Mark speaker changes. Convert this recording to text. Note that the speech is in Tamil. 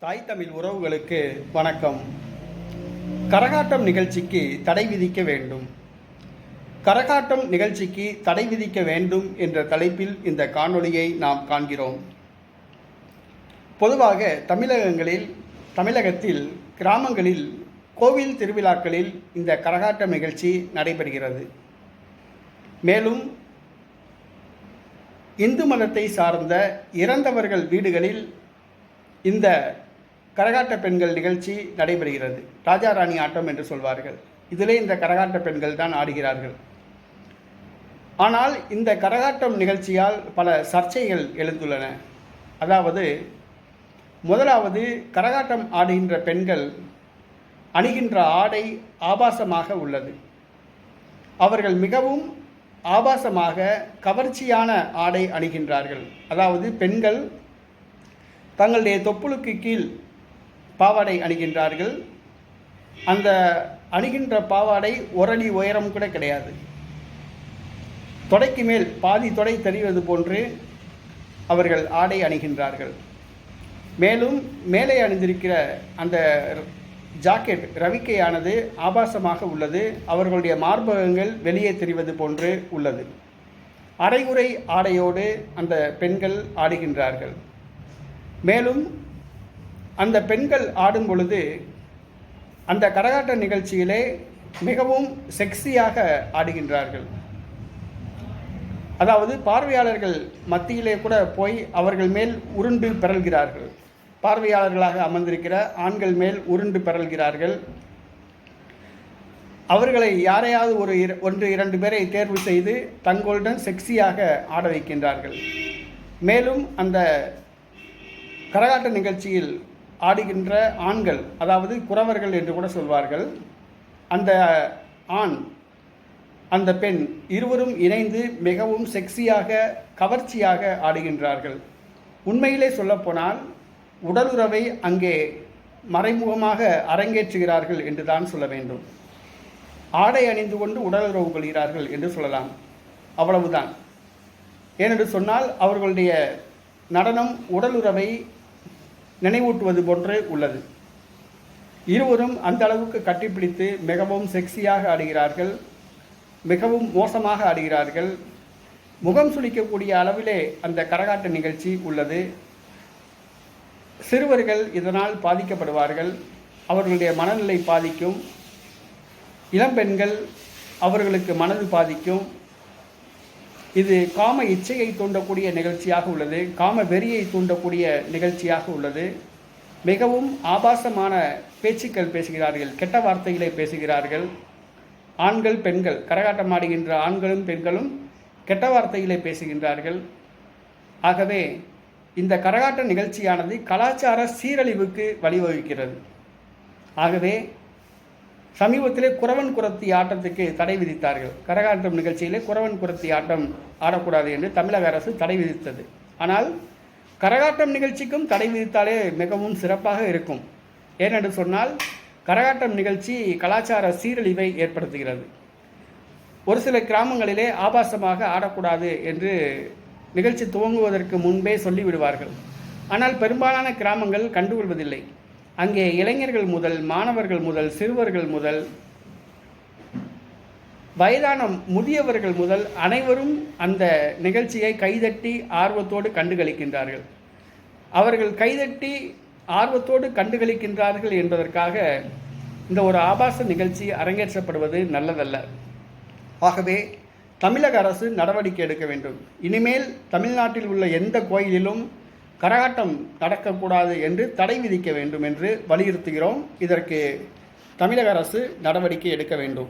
Speaker 1: தாய் தமிழ் உறவுகளுக்கு வணக்கம். கரகாட்டம் நிகழ்ச்சிக்கு தடை விதிக்க வேண்டும். கரகாட்டம் நிகழ்ச்சிக்கு தடை விதிக்க வேண்டும் என்ற தலைப்பில் இந்த காணொளியை நாம் காண்கிறோம். பொதுவாக தமிழகத்தில் கிராமங்களில் கோவில் திருவிழாக்களில் இந்த கரகாட்டம் நிகழ்ச்சி நடைபெறுகிறது. மேலும் இந்து மதத்தை சார்ந்த இறந்தவர்கள் வீடுகளில் இந்த கரகாட்ட பெண்கள் நிகழ்ச்சி நடைபெறுகிறது. ராஜா ராணி ஆட்டம் என்று சொல்வார்கள். இதிலே இந்த கரகாட்ட பெண்கள் தான் ஆடுகிறார்கள். ஆனால் இந்த கரகாட்டம் நிகழ்ச்சியால் பல சர்ச்சைகள் எழுந்துள்ளன. அதாவது, முதலாவது, கரகாட்டம் ஆடுகின்ற பெண்கள் அணிகின்ற ஆடை ஆபாசமாக உள்ளது. அவர்கள் மிகவும் ஆபாசமாக கவர்ச்சியான ஆடை அணிகின்றார்கள். அதாவது, பெண்கள் தங்களுடைய தொப்புளுக்கு கீழ் பாவாடை அணிகின்றார்கள். அந்த அணிகின்ற பாவாடை ஒரு அடி உயரம் கூட கிடையாது. தொடைக்கு மேல் பாதி தொடை தெரிவது போன்று அவர்கள் ஆடை அணிகின்றார்கள். மேலும் மேலே அணிந்திருக்கிற அந்த ஜாக்கெட் ரவிக்கையானது ஆபாசமாக உள்ளது. அவர்களுடைய மார்பகங்கள் வெளியே தெரிவது போன்று உள்ளது. அரைகுறை ஆடையோடு அந்த பெண்கள் ஆடுகின்றார்கள். மேலும் அந்த பெண்கள் ஆடும் பொழுது அந்த கரகாட்ட நிகழ்ச்சியிலே மிகவும் செக்ஸியாக ஆடுகின்றார்கள். அதாவது, பார்வையாளர்கள் மத்தியிலே கூட போய் அவர்கள் மேல் உருண்டு பிறழ்கிறார்கள். பார்வையாளர்களாக அமர்ந்திருக்கிற ஆண்கள் மேல் உருண்டு பிறழ்கிறார்கள். அவர்களை யாரையாவது ஒன்று இரண்டு பேரை தேர்வு செய்து தங்களுடன் செக்ஸியாக ஆட வைக்கின்றார்கள். மேலும் அந்த கரகாட்ட நிகழ்ச்சியில் ஆடுகின்ற ஆண்கள், அதாவது குறவர்கள் என்று கூட சொல்வார்கள், அந்த ஆண் அந்த பெண் இருவரும் இணைந்து மிகவும் செக்ஸியாக கவர்ச்சியாக ஆடுகின்றார்கள். உண்மையிலே சொல்லப்போனால் உடலுறவை அங்கே மறைமுகமாக அரங்கேற்றுகிறார்கள் என்று தான் சொல்ல வேண்டும். ஆடை அணிந்து கொண்டு உடலுறவு கொள்கிறார்கள் என்று சொல்லலாம். அவ்வளவுதான். ஏனென்று சொன்னால் அவர்களுடைய நடனம் உடலுறவை நினைவூட்டுவது போன்று உள்ளது. இருவரும் அந்த அளவுக்கு கட்டிப்பிடித்து மிகவும் செக்ஸியாக ஆடுகிறார்கள். மிகவும் மோசமாக ஆடுகிறார்கள். முகம் சுளிக்கக்கூடிய அளவிலே அந்த கரகாட்ட நிகழ்ச்சி உள்ளது. சிறுவர்கள் இதனால் பாதிக்கப்படுவார்கள். அவர்களுடைய மனநிலை பாதிக்கும். இளம்பெண்கள் அவர்களுக்கு மனது பாதிக்கும். இது காம இச்சையை தூண்டக்கூடிய நிகழ்ச்சியாக உள்ளது. காம வெறியை தூண்டக்கூடிய நிகழ்ச்சியாக உள்ளது. மிகவும் ஆபாசமான பேச்சுக்கள் பேசுகிறார்கள். கெட்ட வார்த்தைகளை பேசுகிறார்கள். ஆண்கள் பெண்கள், கரகாட்டம் ஆடுகின்ற ஆண்களும் பெண்களும் கெட்ட வார்த்தைகளை பேசுகின்றார்கள். ஆகவே இந்த கரகாட்ட நிகழ்ச்சியானது கலாச்சார சீரழிவுக்கு வழிவகுக்கிறது. ஆகவே சமீபத்திலே குறவன் குறத்தி ஆட்டத்துக்கு தடை விதித்தார்கள். கரகாட்டம் நிகழ்ச்சியிலே குறவன் குறத்தி ஆட்டம் ஆடக்கூடாது என்று தமிழக அரசு தடை விதித்தது. ஆனால் கரகாட்டம் நிகழ்ச்சிக்கும் தடை விதித்தாலே மிகவும் சிறப்பாக இருக்கும். ஏனென்று சொன்னால் கரகாட்டம் நிகழ்ச்சி கலாச்சார சீரழிவை ஏற்படுத்துகிறது. ஒரு சில கிராமங்களிலே ஆபாசமாக ஆடக்கூடாது என்று நிகழ்ச்சி துவங்குவதற்கு முன்பே சொல்லிவிடுவார்கள். ஆனால் பெரும்பாலான கிராமங்கள் கண்டுகொள்வதில்லை. அங்கே இளைஞர்கள் முதல் மாணவர்கள் முதல் சிறுவர்கள் முதல் வயதான முதியவர்கள் முதல் அனைவரும் அந்த நிகழ்ச்சியை கைதட்டி ஆர்வத்தோடு கண்டுகளிக்கின்றார்கள். அவர்கள் கைதட்டி ஆர்வத்தோடு கண்டுகளிக்கின்றார்கள் என்பதற்காக இந்த ஒரு ஆபாச நிகழ்ச்சி அரங்கேற்றப்படுவது நல்லதல்ல. ஆகவே தமிழக அரசு நடவடிக்கை எடுக்க வேண்டும். இனிமேல் தமிழ்நாட்டில் உள்ள எந்த கோயிலிலும் கரகாட்டம் நடக்கக்கூடாது என்று தடை விதிக்க வேண்டும் என்று வலியுறுத்துகிறோம். இதற்கு தமிழக அரசு நடவடிக்கை எடுக்க வேண்டும்.